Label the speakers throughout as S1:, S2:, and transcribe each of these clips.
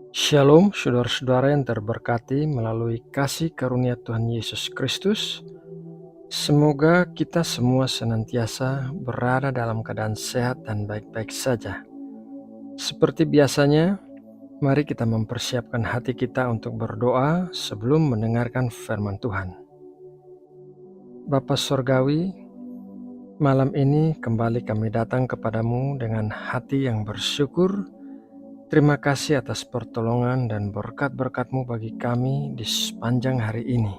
S1: Shalom, saudara-saudara yang terberkati melalui kasih karunia Tuhan Yesus Kristus. Semoga kita semua senantiasa berada dalam keadaan sehat dan baik-baik saja. Seperti biasanya, mari kita mempersiapkan hati kita untuk berdoa sebelum mendengarkan firman Tuhan. Bapa Sorgawi, malam ini kembali kami datang kepadamu dengan hati yang bersyukur. Terima kasih atas pertolongan dan berkat-berkat-Mu bagi kami di sepanjang hari ini.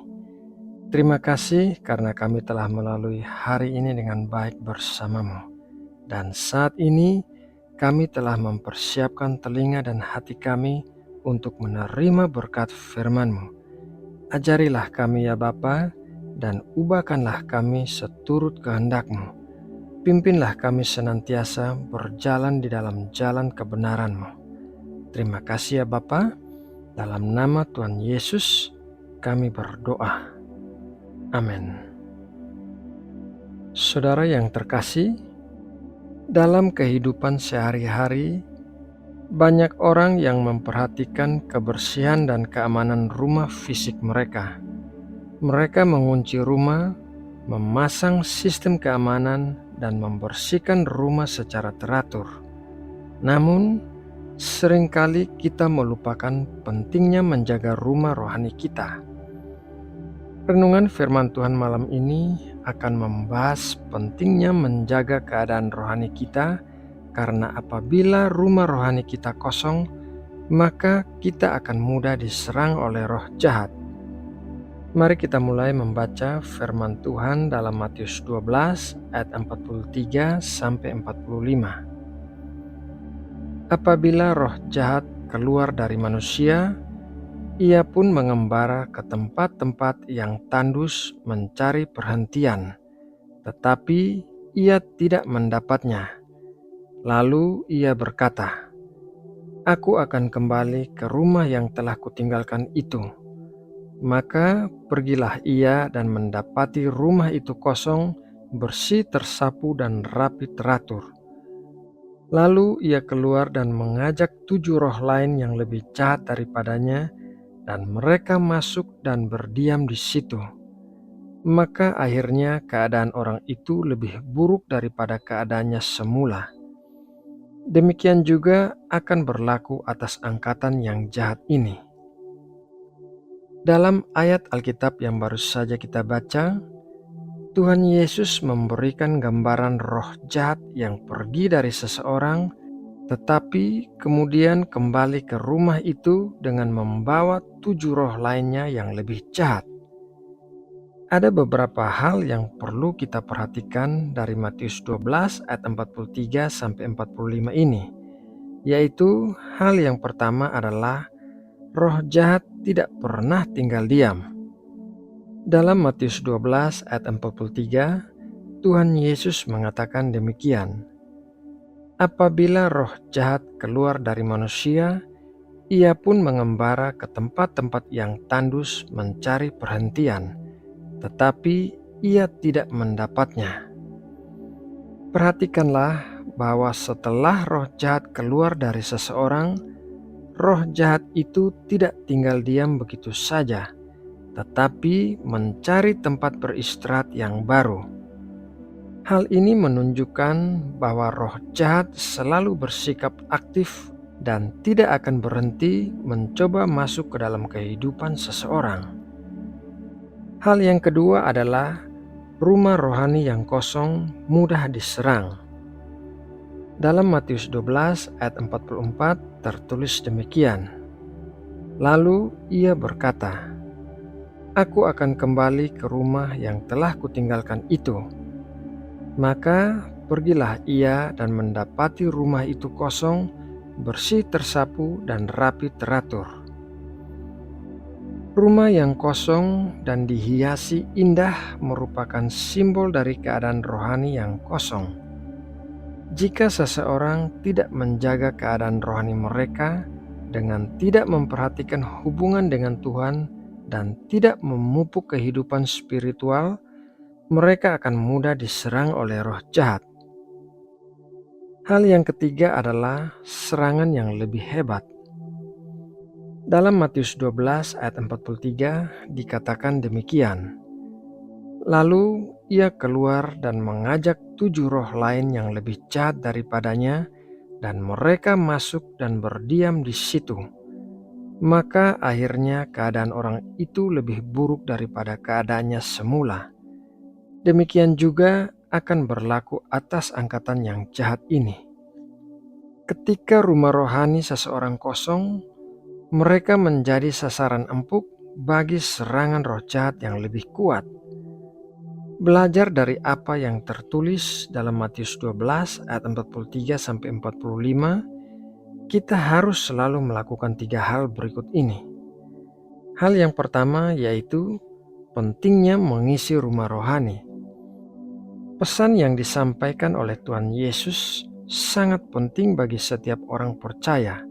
S1: Terima kasih karena kami telah melalui hari ini dengan baik bersama-Mu. Dan saat ini kami telah mempersiapkan telinga dan hati kami untuk menerima berkat firman-Mu. Ajarilah kami ya Bapa, dan ubahkanlah kami seturut kehendak-Mu. Pimpinlah kami senantiasa berjalan di dalam jalan kebenaran-Mu. Terima kasih ya Bapa, dalam nama Tuhan Yesus kami berdoa. Amin. Saudara yang terkasih, dalam kehidupan sehari-hari, banyak orang yang memperhatikan kebersihan dan keamanan rumah fisik mereka. Mereka mengunci rumah, memasang sistem keamanan, dan membersihkan rumah secara teratur. Namun, seringkali kita melupakan pentingnya menjaga rumah rohani kita. Renungan firman Tuhan malam ini akan membahas pentingnya menjaga keadaan rohani kita, karena apabila rumah rohani kita kosong, maka kita akan mudah diserang oleh roh jahat. Mari kita mulai membaca firman Tuhan dalam Matius 12 ayat 43 sampai 45. Apabila roh jahat keluar dari manusia, ia pun mengembara ke tempat-tempat yang tandus mencari perhentian, tetapi ia tidak mendapatnya. Lalu ia berkata, "Aku akan kembali ke rumah yang telah kutinggalkan itu." Maka pergilah ia dan mendapati rumah itu kosong, bersih, tersapu, dan rapi teratur. Lalu ia keluar dan mengajak 7 roh lain yang lebih jahat daripadanya, dan mereka masuk dan berdiam di situ. Maka akhirnya keadaan orang itu lebih buruk daripada keadaannya semula. Demikian juga akan berlaku atas angkatan yang jahat ini. Dalam ayat Alkitab yang baru saja kita baca, Tuhan Yesus memberikan gambaran roh jahat yang pergi dari seseorang, tetapi kemudian kembali ke rumah itu dengan membawa 7 roh lainnya yang lebih jahat. Ada beberapa hal yang perlu kita perhatikan dari Matius 12 ayat 43 sampai 45 ini, yaitu hal yang pertama adalah roh jahat tidak pernah tinggal diam. Dalam Matius 12 ayat 43, Tuhan Yesus mengatakan demikian, "Apabila roh jahat keluar dari manusia, ia pun mengembara ke tempat-tempat yang tandus mencari perhentian, tetapi ia tidak mendapatnya." Perhatikanlah bahwa setelah roh jahat keluar dari seseorang, roh jahat itu tidak tinggal diam begitu saja, tetapi mencari tempat beristirahat yang baru. Hal ini menunjukkan bahwa roh jahat selalu bersikap aktif dan tidak akan berhenti mencoba masuk ke dalam kehidupan seseorang. Hal yang kedua adalah rumah rohani yang kosong mudah diserang. Dalam Matius 12 ayat 44 tertulis demikian, "Lalu ia berkata, 'Aku akan kembali ke rumah yang telah kutinggalkan itu.' Maka pergilah ia dan mendapati rumah itu kosong, bersih, tersapu, dan rapi teratur." Rumah yang kosong dan dihiasi indah merupakan simbol dari keadaan rohani yang kosong. Jika seseorang tidak menjaga keadaan rohani mereka dengan tidak memperhatikan hubungan dengan Tuhan dan tidak memupuk kehidupan spiritual, mereka akan mudah diserang oleh roh jahat. Hal yang ketiga adalah serangan yang lebih hebat. Dalam Matius 12 ayat 43 dikatakan demikian. Lalu ia keluar dan mengajak 7 roh lain yang lebih jahat daripadanya, dan mereka masuk dan berdiam di situ. Maka akhirnya keadaan orang itu lebih buruk daripada keadaannya semula. Demikian juga akan berlaku atas angkatan yang jahat ini. Ketika rumah rohani seseorang kosong, mereka menjadi sasaran empuk bagi serangan roh jahat yang lebih kuat. Belajar dari apa yang tertulis dalam Matius 12 ayat 43-45, kita harus selalu melakukan 3 hal berikut ini. Hal yang pertama yaitu pentingnya mengisi rumah rohani. Pesan yang disampaikan oleh Tuhan Yesus sangat penting bagi setiap orang percaya.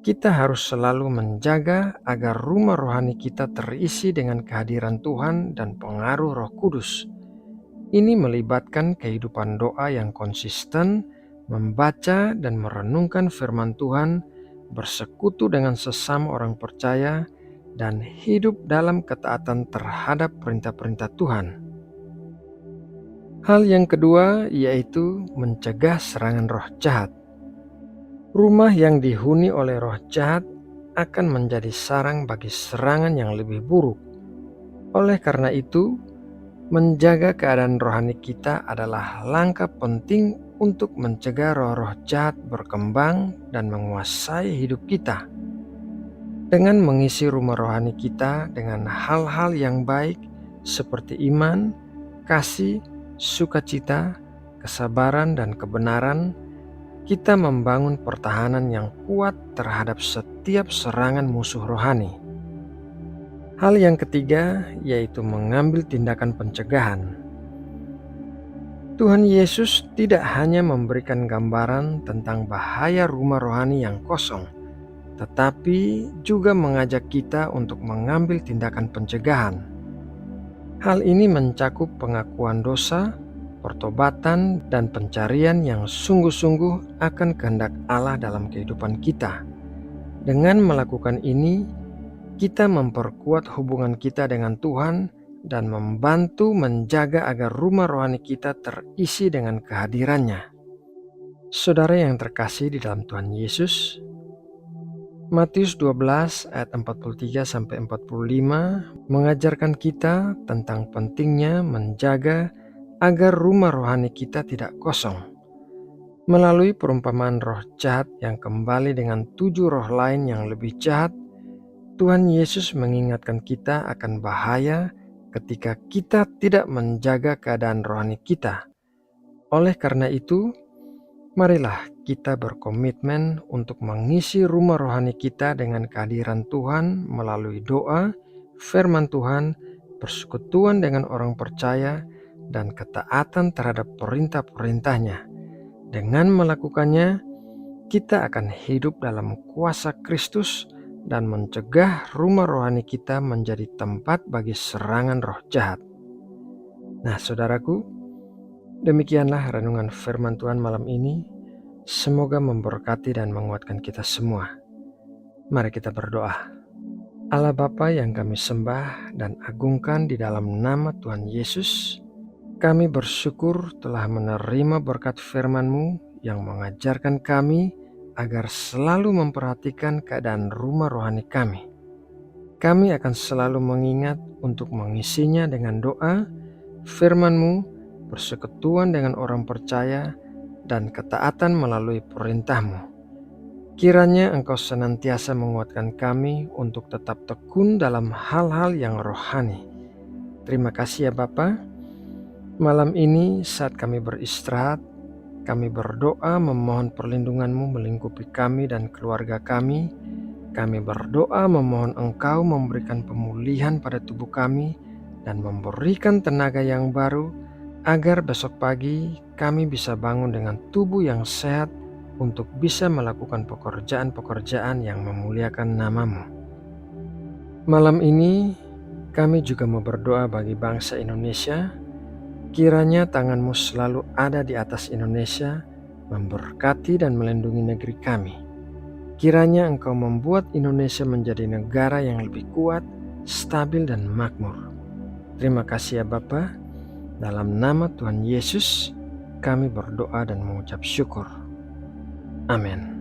S1: Kita harus selalu menjaga agar rumah rohani kita terisi dengan kehadiran Tuhan dan pengaruh Roh Kudus. Ini melibatkan kehidupan doa yang konsisten, membaca dan merenungkan firman Tuhan, bersekutu dengan sesama orang percaya, dan hidup dalam ketaatan terhadap perintah-perintah Tuhan. Hal yang kedua yaitu mencegah serangan roh jahat. Rumah yang dihuni oleh roh jahat akan menjadi sarang bagi serangan yang lebih buruk. Oleh karena itu, menjaga keadaan rohani kita adalah langkah penting untuk mencegah roh-roh jahat berkembang dan menguasai hidup kita. Dengan mengisi rumah rohani kita dengan hal-hal yang baik seperti iman, kasih, sukacita, kesabaran, dan kebenaran, kita membangun pertahanan yang kuat terhadap setiap serangan musuh rohani. Hal yang ketiga yaitu mengambil tindakan pencegahan. Tuhan Yesus tidak hanya memberikan gambaran tentang bahaya rumah rohani yang kosong, tetapi juga mengajak kita untuk mengambil tindakan pencegahan. Hal ini mencakup pengakuan dosa, pertobatan, dan pencarian yang sungguh-sungguh akan kehendak Allah dalam kehidupan kita. Dengan melakukan ini, kita memperkuat hubungan kita dengan Tuhan dan membantu menjaga agar rumah rohani kita terisi dengan kehadirannya. Saudara yang terkasih di dalam Tuhan Yesus, Matius 12 ayat 43-45 mengajarkan kita tentang pentingnya menjaga agar rumah rohani kita tidak kosong. Melalui perumpamaan roh jahat yang kembali dengan 7 roh lain yang lebih jahat, Tuhan Yesus mengingatkan kita akan bahaya ketika kita tidak menjaga keadaan rohani kita. Oleh karena itu, marilah kita berkomitmen untuk mengisi rumah rohani kita dengan kehadiran Tuhan melalui doa, firman Tuhan, persekutuan dengan orang percaya, dan ketaatan terhadap perintah-perintahnya. Dengan melakukannya, kita akan hidup dalam kuasa Kristus dan mencegah rumah rohani kita menjadi tempat bagi serangan roh jahat. Nah, saudaraku, demikianlah renungan firman Tuhan malam ini. Semoga memberkati dan menguatkan kita semua. Mari kita berdoa. Allah Bapa yang kami sembah dan agungkan di dalam nama Tuhan Yesus, kami bersyukur telah menerima berkat firman-Mu yang mengajarkan kami agar selalu memperhatikan keadaan rumah rohani kami. Kami akan selalu mengingat untuk mengisinya dengan doa, firman-Mu, persekutuan dengan orang percaya, dan ketaatan melalui perintah-Mu. Kiranya Engkau senantiasa menguatkan kami untuk tetap tekun dalam hal-hal yang rohani. Terima kasih ya Bapa. Malam ini saat kami beristirahat, kami berdoa memohon perlindungan-Mu melingkupi kami dan keluarga kami. Kami berdoa memohon Engkau memberikan pemulihan pada tubuh kami dan memberikan tenaga yang baru, agar besok pagi kami bisa bangun dengan tubuh yang sehat untuk bisa melakukan pekerjaan-pekerjaan yang memuliakan nama-Mu. Malam ini kami juga mau berdoa bagi bangsa Indonesia. Kiranya tangan-Mu selalu ada di atas Indonesia, memberkati dan melindungi negeri kami. Kiranya Engkau membuat Indonesia menjadi negara yang lebih kuat, stabil, dan makmur. Terima kasih ya Bapa. Dalam nama Tuhan Yesus, kami berdoa dan mengucap syukur. Amin.